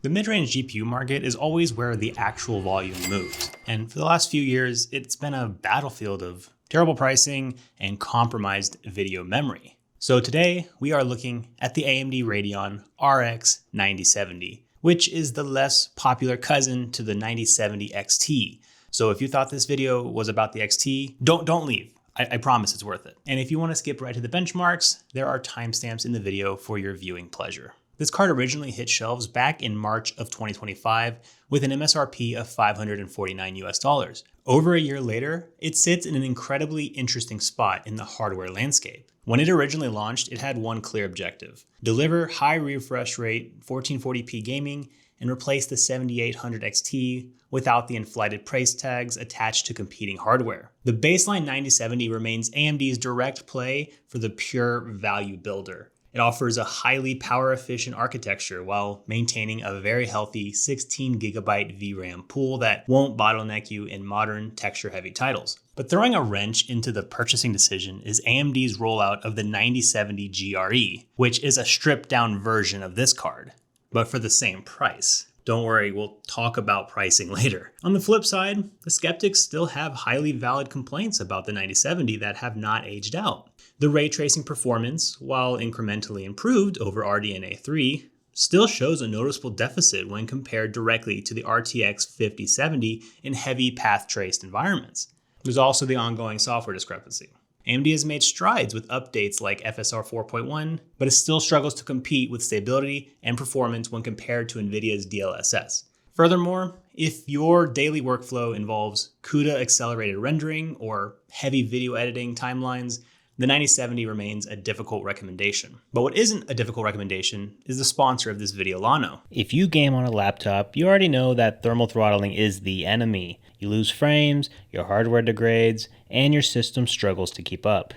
The mid-range GPU market is always where the actual volume moves, and for the last few years, it's been a battlefield of terrible pricing and compromised video memory. So today, we are looking at the AMD Radeon RX 9070, which is the less popular cousin to the 9070 XT. So if you thought this video was about the XT, don't leave. I promise it's worth it. And if you want to skip right to the benchmarks, there are timestamps in the video for your viewing pleasure. This card originally hit shelves back in March of 2025 with an MSRP of $549 US. Over a year later, it sits in an incredibly interesting spot in the hardware landscape. When it originally launched, it had one clear objective: deliver high refresh rate 1440p gaming and replace the 7800 XT without the inflated price tags attached to competing hardware. The baseline 9070 remains AMD's direct play for the pure value builder. It offers a highly power efficient architecture while maintaining a very healthy 16GB VRAM pool that won't bottleneck you in modern texture heavy titles. But throwing a wrench into the purchasing decision is AMD's rollout of the 9070 GRE, which is a stripped down version of this card, but for the same price. Don't worry, we'll talk about pricing later. On the flip side, the skeptics still have highly valid complaints about the 9070 that have not aged out. The ray tracing performance, while incrementally improved over RDNA 3, still shows a noticeable deficit when compared directly to the RTX 5070 in heavy path-traced environments. There's also the ongoing software discrepancy. AMD has made strides with updates like FSR 4.1, but it still struggles to compete with stability and performance when compared to NVIDIA's DLSS. Furthermore, if your daily workflow involves CUDA accelerated rendering or heavy video editing timelines, the 9070 remains a difficult recommendation. But what isn't a difficult recommendation is the sponsor of this video, llano. If you game on a laptop, you already know that thermal throttling is the enemy. You lose frames, your hardware degrades, and your system struggles to keep up.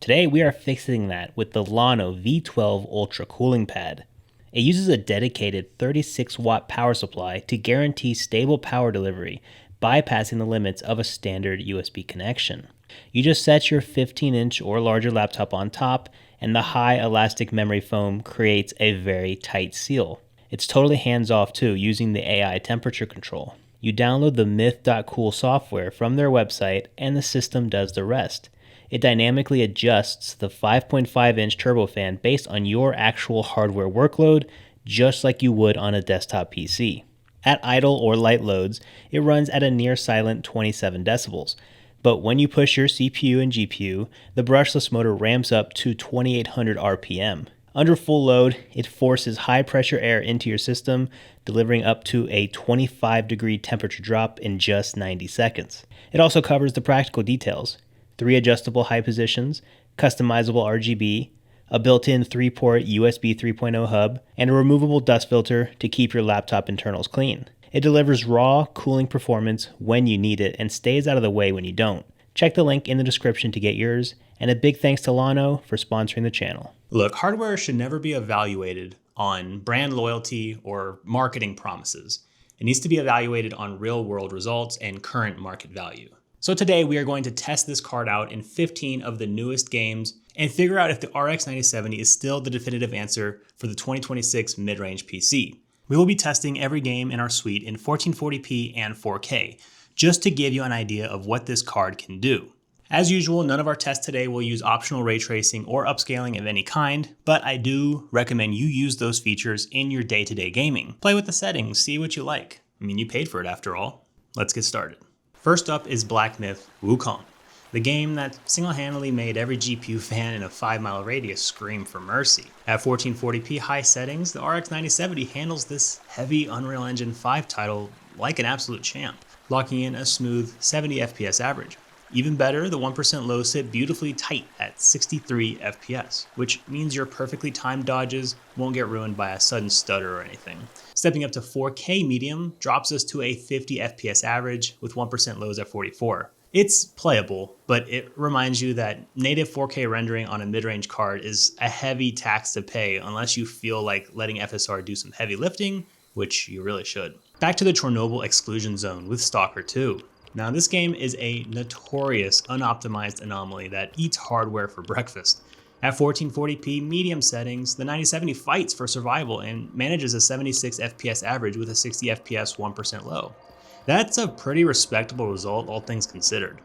Today, we are fixing that with the llano V12 Ultra Cooling Pad. It uses a dedicated 36-watt power supply to guarantee stable power delivery, bypassing the limits of a standard USB connection. You just set your 15-inch or larger laptop on top, and the high elastic memory foam creates a very tight seal. It's totally hands-off too, using the AI temperature control. You download the myth.cool software from their website, and the system does the rest. It dynamically adjusts the 5.5-inch turbofan based on your actual hardware workload, just like you would on a desktop PC. At idle or light loads, it runs at a near silent 27 decibels. But when you push your CPU and GPU, the brushless motor ramps up to 2800 RPM. Under full load, it forces high pressure air into your system, delivering up to a 25-degree temperature drop in just 90 seconds. It also covers the practical details: 3 adjustable height positions, customizable RGB, a built-in 3-port USB 3.0 hub, and a removable dust filter to keep your laptop internals clean. It delivers raw, cooling performance when you need it and stays out of the way when you don't. Check the link in the description to get yours, and a big thanks to llano for sponsoring the channel. Look, hardware should never be evaluated on brand loyalty or marketing promises. It needs to be evaluated on real-world results and current market value. So today we are going to test this card out in 15 of the newest games and figure out if the RX 9070 is still the definitive answer for the 2026 mid-range PC. We will be testing every game in our suite in 1440p and 4K, just to give you an idea of what this card can do. As usual, none of our tests today will use optional ray tracing or upscaling of any kind, but I do recommend you use those features in your day-to-day gaming. Play with the settings, see what you like. I mean, you paid for it after all. Let's get started. First up is Black Myth: Wukong, the game that single-handedly made every GPU fan in a 5-mile radius scream for mercy. At 1440p high settings, the RX 9070 handles this heavy Unreal Engine 5 title like an absolute champ, locking in a smooth 70 FPS average. Even better, the 1% lows sit beautifully tight at 63 FPS, which means your perfectly timed dodges won't get ruined by a sudden stutter or anything. Stepping up to 4K medium drops us to a 50 FPS average with 1% lows at 44. It's playable, but it reminds you that native 4K rendering on a mid-range card is a heavy tax to pay unless you feel like letting FSR do some heavy lifting, which you really should. Back to the Chernobyl exclusion zone with STALKER 2. Now, this game is a notorious unoptimized anomaly that eats hardware for breakfast. At 1440p medium settings, the 9070 fights for survival and manages a 76 FPS average with a 60 FPS 1% low. That's a pretty respectable result, all things considered.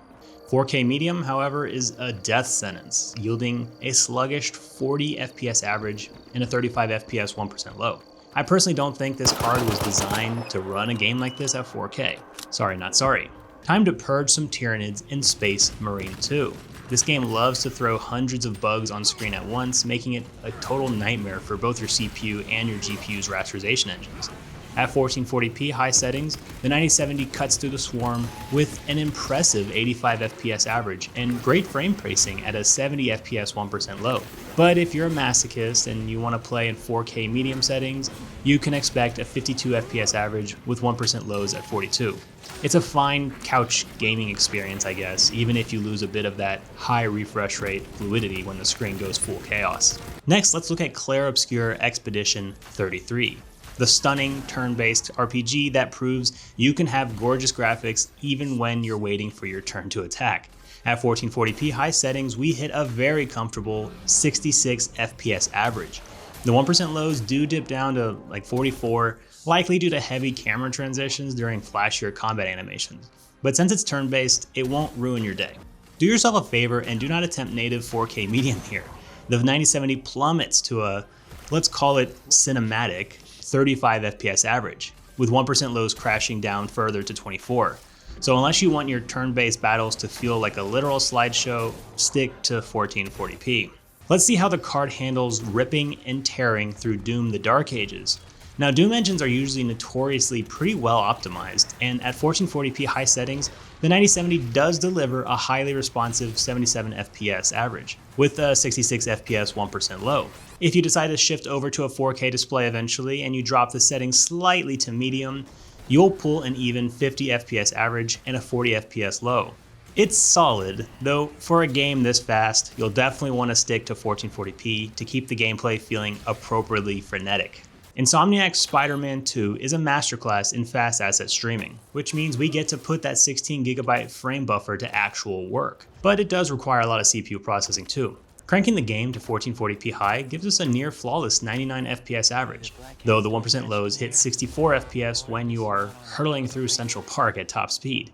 4K medium, however, is a death sentence, yielding a sluggish 40 FPS average and a 35 FPS 1% low. I personally don't think this card was designed to run a game like this at 4K. Sorry, not sorry. Time to purge some Tyranids in Space Marine 2. This game loves to throw hundreds of bugs on screen at once, making it a total nightmare for both your CPU and your GPU's rasterization engines. At 1440p high settings, the 9070 cuts through the swarm with an impressive 85 FPS average and great frame pacing at a 70 FPS 1% low. But if you're a masochist and you want to play in 4K medium settings, you can expect a 52 FPS average with 1% lows at 42. It's a fine couch gaming experience, I guess, even if you lose a bit of that high refresh rate fluidity when the screen goes full chaos. Next, let's look at Clair Obscur Expedition 33. The stunning turn-based RPG that proves you can have gorgeous graphics even when you're waiting for your turn to attack. At 1440p high settings, we hit a very comfortable 66 FPS average. The 1% lows do dip down to like 44, likely due to heavy camera transitions during flashier combat animations. But since it's turn-based, it won't ruin your day. Do yourself a favor and do not attempt native 4K medium here. The 9070 plummets to a, let's call it cinematic, 35 FPS average, with 1% lows crashing down further to 24. So unless you want your turn-based battles to feel like a literal slideshow, stick to 1440p. Let's see how the card handles ripping and tearing through Doom the Dark Ages. Now, Doom engines are usually notoriously pretty well optimized, and at 1440p high settings, the 9070 does deliver a highly responsive 77 FPS average, with a 66 FPS 1% low. If you decide to shift over to a 4K display eventually and you drop the settings slightly to medium, you'll pull an even 50 FPS average and a 40 FPS low. It's solid, though for a game this fast, you'll definitely want to stick to 1440p to keep the gameplay feeling appropriately frenetic. Insomniac's Spiderman 2 is a masterclass in fast asset streaming, which means we get to put that 16GB frame buffer to actual work. But it does require a lot of CPU processing too. Cranking the game to 1440p high gives us a near flawless 99 FPS average, though the 1% lows hit 64 FPS when you are hurtling through Central Park at top speed.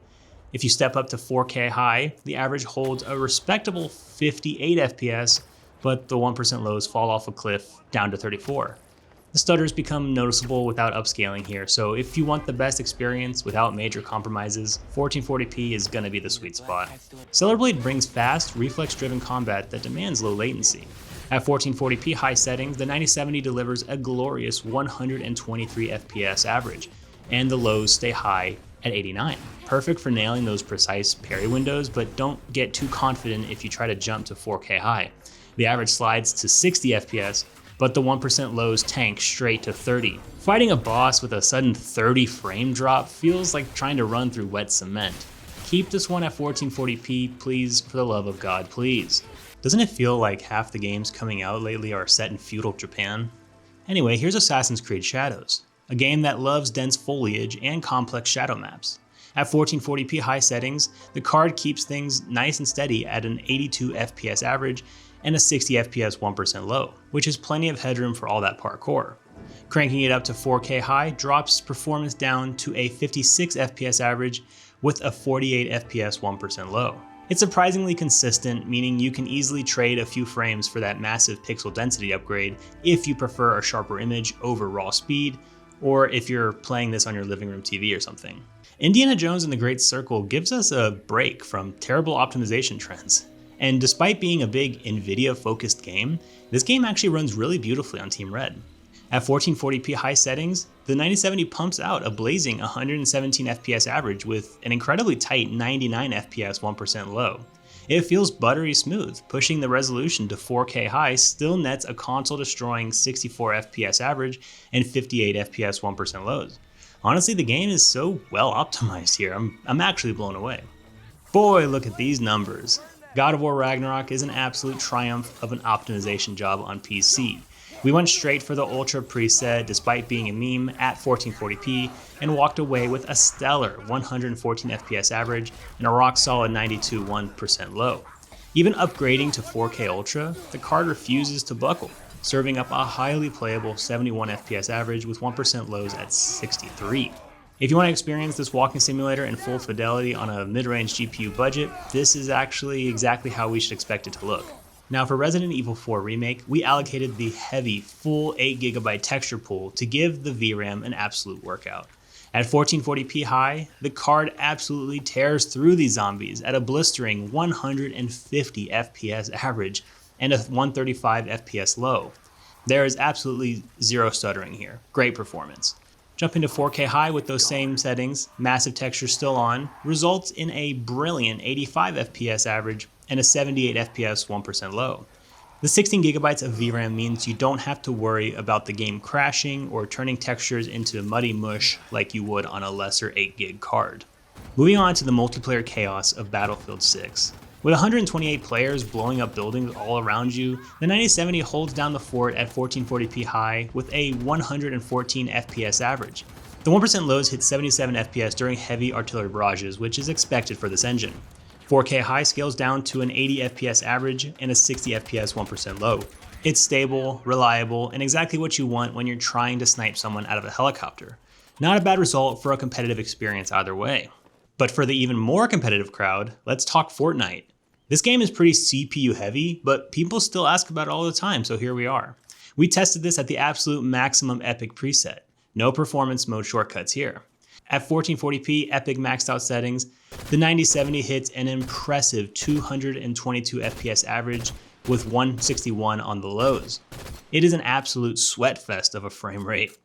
If you step up to 4K high, the average holds a respectable 58 FPS, but the 1% lows fall off a cliff down to 34. The stutters become noticeable without upscaling here, so if you want the best experience without major compromises, 1440p is gonna be the sweet spot. Stellar Blade brings fast, reflex-driven combat that demands low latency. At 1440p high settings, the 9070 delivers a glorious 123 FPS average, and the lows stay high at 89. Perfect for nailing those precise parry windows, but don't get too confident if you try to jump to 4K high. The average slides to 60 FPS, but the 1% lows tank straight to 30. Fighting a boss with a sudden 30 frame drop feels like trying to run through wet cement. Keep this one at 1440p, please, for the love of God, please. Doesn't it feel like half the games coming out lately are set in feudal Japan? Anyway, here's Assassin's Creed Shadows, a game that loves dense foliage and complex shadow maps. At 1440p high settings, the card keeps things nice and steady at an 82 FPS average and a 60 FPS 1% low, which is plenty of headroom for all that parkour. Cranking it up to 4K high drops performance down to a 56 FPS average with a 48 FPS 1% low. It's surprisingly consistent, meaning you can easily trade a few frames for that massive pixel density upgrade if you prefer a sharper image over raw speed, or if you're playing this on your living room TV or something. Indiana Jones and the Great Circle gives us a break from terrible optimization trends. And despite being a big NVIDIA-focused game, this game actually runs really beautifully on Team Red. At 1440p high settings, the 9070 pumps out a blazing 117 FPS average with an incredibly tight 99 FPS 1% low. It feels buttery smooth, pushing the resolution to 4K high still nets a console-destroying 64 FPS average and 58 FPS 1% lows. Honestly, the game is so well optimized here, I'm actually blown away. Boy, look at these numbers. God of War Ragnarok is an absolute triumph of an optimization job on PC. We went straight for the Ultra preset despite being a meme at 1440p and walked away with a stellar 114 FPS average and a rock solid 92 1% low. Even upgrading to 4K Ultra, the card refuses to buckle, serving up a highly playable 71 FPS average with 1% lows at 63. If you want to experience this walking simulator in full fidelity on a mid-range GPU budget, this is actually exactly how we should expect it to look. Now for Resident Evil 4 Remake, we allocated the heavy, full 8GB texture pool to give the VRAM an absolute workout. At 1440p high, the card absolutely tears through these zombies at a blistering 150 FPS average and a 135 FPS low. There is absolutely zero stuttering here. Great performance. Jumping to 4K high with those same settings, massive texture still on, results in a brilliant 85 FPS average and a 78 FPS 1% low. The 16GB of VRAM means you don't have to worry about the game crashing or turning textures into muddy mush like you would on a lesser 8GB card. Moving on to the multiplayer chaos of Battlefield 6. With 128 players blowing up buildings all around you, the 9070 holds down the fort at 1440p high with a 114 FPS average. The 1% lows hit 77 FPS during heavy artillery barrages, which is expected for this engine. 4K high scales down to an 80 FPS average and a 60 FPS 1% low. It's stable, reliable, and exactly what you want when you're trying to snipe someone out of a helicopter. Not a bad result for a competitive experience either way. But for the even more competitive crowd, let's talk Fortnite. This game is pretty CPU heavy, but people still ask about it all the time, so here we are. We tested this at the absolute maximum Epic preset. No performance mode shortcuts here. At 1440p Epic maxed out settings, the 9070 hits an impressive 222 FPS average with 161 on the lows. It is an absolute sweat fest of a frame rate.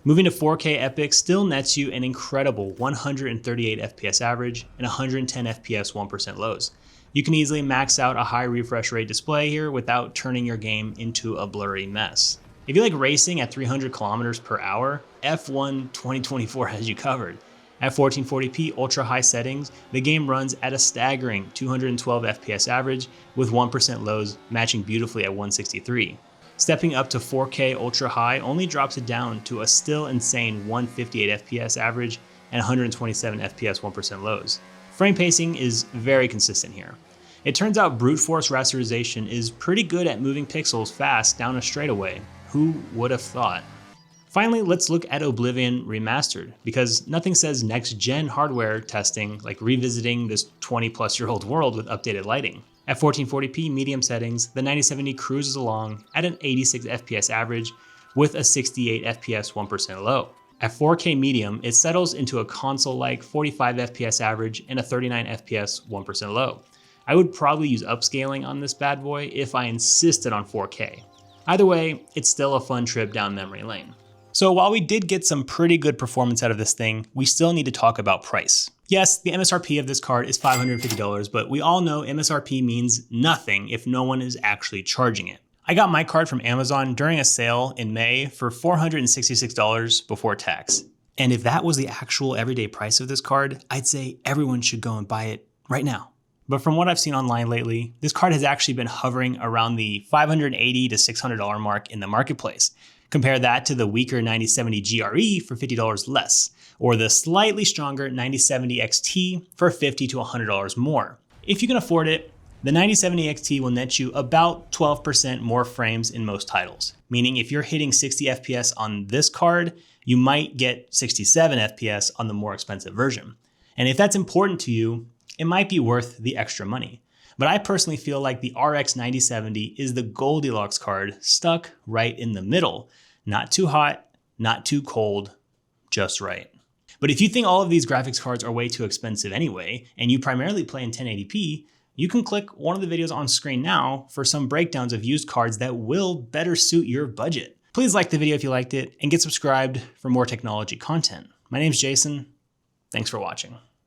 Moving to 4K Epic still nets you an incredible 138 FPS average and 110 FPS 1% lows. You can easily max out a high refresh rate display here without turning your game into a blurry mess. If you like racing at 300 kilometers per hour, F1 2024 has you covered. At 1440p ultra high settings, the game runs at a staggering 212 FPS average with 1% lows matching beautifully at 163. Stepping up to 4K ultra high only drops it down to a still insane 158 FPS average and 127 FPS 1% lows. Frame pacing is very consistent here. It turns out brute force rasterization is pretty good at moving pixels fast down a straightaway. Who would have thought? Finally, let's look at Oblivion Remastered, because nothing says next-gen hardware testing like revisiting this 20-plus-year-old world with updated lighting. At 1440p medium settings, the 9070 cruises along at an 86 FPS average with a 68 FPS 1% low. At 4K medium, it settles into a console-like 45 FPS average and a 39 FPS 1% low. I would probably use upscaling on this bad boy if I insisted on 4K. Either way, it's still a fun trip down memory lane. So while we did get some pretty good performance out of this thing, we still need to talk about price. Yes, the MSRP of this card is $550, but we all know MSRP means nothing if no one is actually charging it. I got my card from Amazon during a sale in May for $466 before tax. And if that was the actual everyday price of this card, I'd say everyone should go and buy it right now. But from what I've seen online lately, this card has actually been hovering around the $580 to $600 mark in the marketplace. Compare that to the weaker 9070 GRE for $50 less, or the slightly stronger 9070 XT for $50 to $100 more. If you can afford it, the 9070 XT will net you about 12% more frames in most titles, meaning if you're hitting 60 FPS on this card, you might get 67 FPS on the more expensive version. And if that's important to you, it might be worth the extra money. But I personally feel like the RX 9070 is the Goldilocks card stuck right in the middle. Not too hot, not too cold, just right. But if you think all of these graphics cards are way too expensive anyway, and you primarily play in 1080p, you can click one of the videos on screen now for some breakdowns of used cards that will better suit your budget. Please like the video if you liked it, and get subscribed for more technology content. My name's Jason. Thanks for watching.